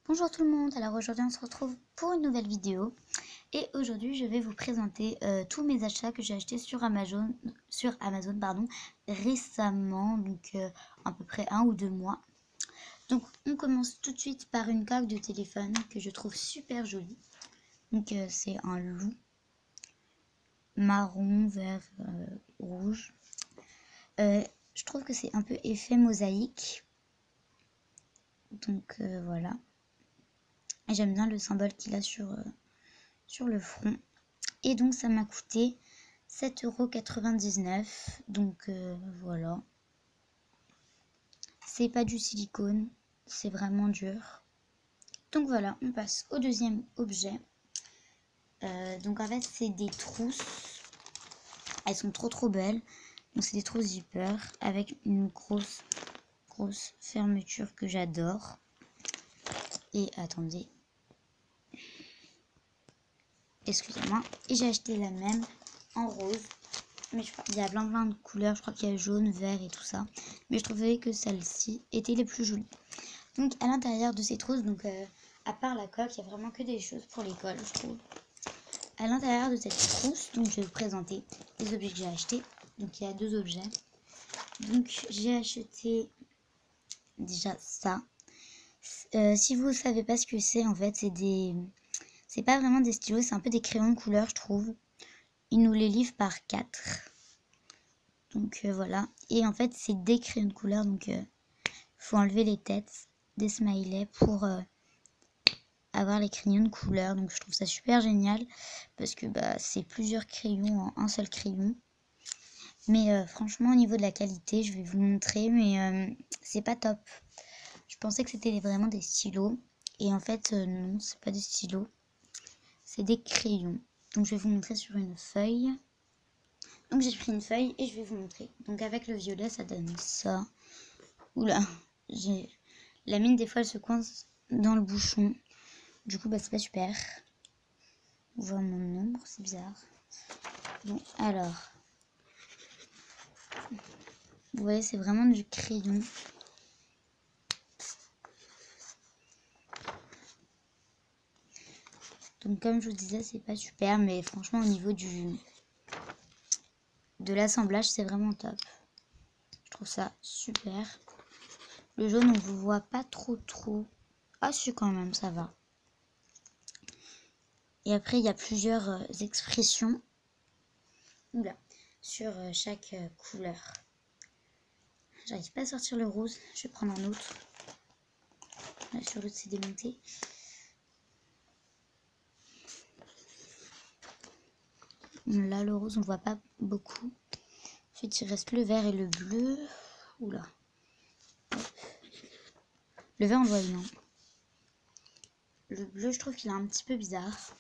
Bonjour tout le monde, alors aujourd'hui on se retrouve pour une nouvelle vidéo et aujourd'hui je vais vous présenter tous mes achats que j'ai achetés sur Amazon récemment, donc à peu près 1 ou 2 mois. Donc on commence tout de suite par une coque de téléphone que je trouve super jolie. Donc c'est un loup marron, vert, rouge. Je trouve que c'est un peu effet mosaïque, donc voilà. J'aime bien le symbole qu'il a sur le front. Et donc ça m'a coûté 7,99 €. Donc voilà. C'est pas du silicone, c'est vraiment dur. Donc voilà, on passe au deuxième objet. Donc en fait c'est des trousses. Elles sont trop belles. Donc c'est des trousses zipper avec une grosse fermeture que j'adore. Et attendez. Excusez-moi. Et j'ai acheté la même en rose. Mais je crois qu'il y a plein de couleurs. Je crois qu'il y a jaune, vert et tout ça. Mais je trouvais que celle-ci était les plus jolies. Donc à l'intérieur de ces trousses, donc à part la coque, il n'y a vraiment que des choses pour l'école, je trouve. À l'intérieur de cette trousse, donc je vais vous présenter les objets que j'ai achetés. Donc il y a 2 objets. Donc j'ai acheté déjà ça. Si vous ne savez pas ce que c'est, en fait, c'est pas vraiment des stylos, c'est un peu des crayons de couleur, je trouve. Ils nous les livrent par 4. Donc voilà. Et en fait, c'est des crayons de couleur, donc faut enlever les têtes des smileys pour avoir les crayons de couleur. Donc je trouve ça super génial parce que c'est plusieurs crayons en un seul crayon. Mais franchement, au niveau de la qualité, je vais vous montrer, mais c'est pas top. Je pensais que c'était vraiment des stylos. Et en fait, non, c'est pas des stylos. C'est des crayons. Donc je vais vous montrer sur une feuille. Donc j'ai pris une feuille et je vais vous montrer. Donc avec le violet, ça donne ça. Oula, la mine des fois elle se coince dans le bouchon. Du coup c'est pas super. On voit mon ombre, c'est bizarre. Bon alors, vous voyez c'est vraiment du crayon. Donc comme je vous disais c'est pas super, mais franchement au niveau de l'assemblage c'est vraiment top. Je trouve ça super. Le jaune on vous voit pas trop. Ah si quand même ça va. Et après il y a plusieurs expressions sur chaque couleur. J'arrive pas à sortir le rose, je vais prendre un autre. Là sur l'autre c'est démonté. Là le rose on voit pas beaucoup. Ensuite il reste le vert et le bleu. Oula. Hop. Le vert on le voit bien. Le bleu je trouve qu'il est un petit peu bizarre.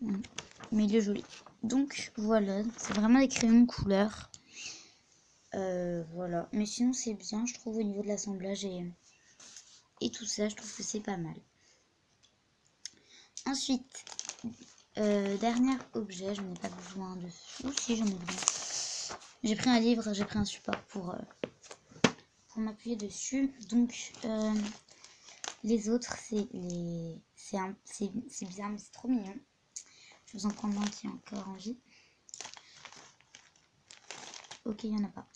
Mais il est joli. Donc voilà, c'est vraiment des crayons de couleur. Voilà. Mais sinon c'est bien je trouve au niveau de l'assemblage et tout ça, je trouve que c'est pas mal. Ensuite, dernier objet, j'en ai pas besoin de... Oh si, j'en ai besoin. J'ai pris un livre, j'ai pris un support pour m'appuyer dessus. Donc, les autres, c'est bizarre, mais c'est trop mignon. Je vais vous en prendre un qui est encore en vie. Ok, il n'y en a pas.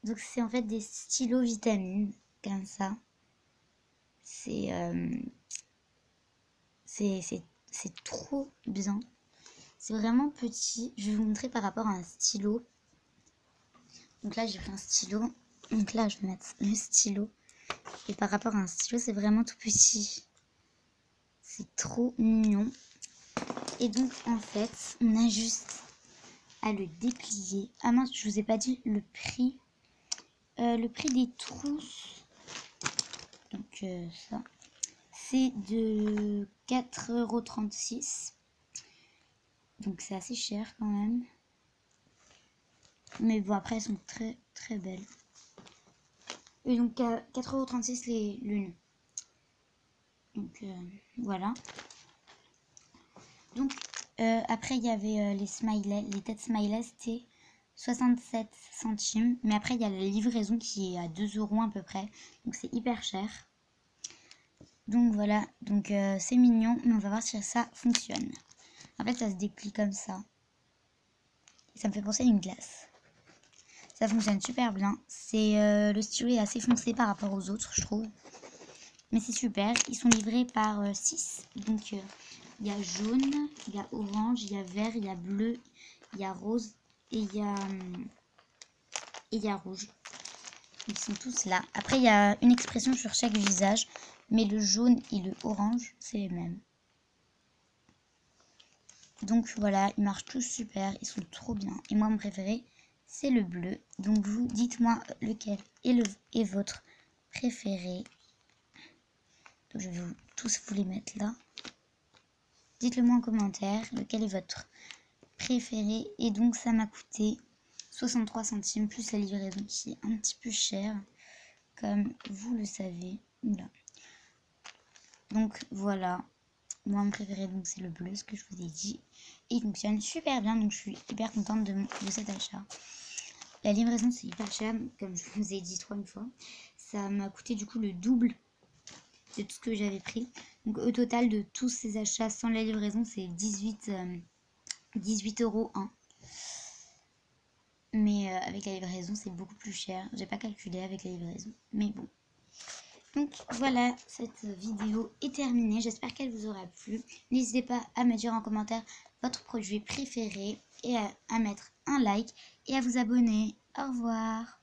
Donc, c'est en fait des stylos vitamines, comme ça. C'est trop bien. C'est vraiment petit. Je vais vous montrer par rapport à un stylo. Donc là, j'ai pris un stylo. Donc là, je vais mettre le stylo. Et par rapport à un stylo, c'est vraiment tout petit. C'est trop mignon. Et donc, en fait, on a juste à le déplier. Ah mince, je vous ai pas dit le prix. Le prix des trousses. Donc ça. C'est de 4,36 €. Donc c'est assez cher quand même. Mais bon, après elles sont très belles. Et donc 4,36 € l'une. Donc voilà. Donc après il y avait les smileys, les têtes smiley, c'était 67 centimes. Mais après il y a la livraison qui est à 2 € à peu près. Donc c'est hyper cher. Donc voilà, donc c'est mignon, mais on va voir si ça fonctionne. En fait, ça se déplie comme ça. Ça me fait penser à une glace. Ça fonctionne super bien. C'est le stylo est assez foncé par rapport aux autres, je trouve. Mais c'est super. Ils sont livrés par 6. Donc il y a jaune, il y a orange, il y a vert, il y a bleu, il y a rose et il y a rouge. Ils sont tous là. Après, il y a une expression sur chaque visage, mais le jaune et le orange, c'est les mêmes. Donc voilà, ils marchent tous super, ils sont trop bien. Et moi, mon préféré, c'est le bleu. Donc vous, dites-moi lequel est votre préféré. Donc je vais tous vous les mettre là. Dites-le moi en commentaire, lequel est votre préféré. Et donc ça m'a coûté 63 centimes plus la livraison qui est un petit peu chère, comme vous le savez. Oula. Donc voilà, moi mon préféré donc c'est le bleu, ce que je vous ai dit. Et il fonctionne super bien, donc je suis hyper contente de cet achat. La livraison c'est hyper cher, comme je vous ai dit 3 fois. Ça m'a coûté du coup le double de tout ce que j'avais pris. Donc au total de tous ces achats sans la livraison c'est 18 € hein. Mais avec la livraison c'est beaucoup plus cher. J'ai pas calculé avec la livraison, mais bon. Donc voilà, cette vidéo est terminée. J'espère qu'elle vous aura plu. N'hésitez pas à me dire en commentaire votre produit préféré et à mettre un like et à vous abonner. Au revoir.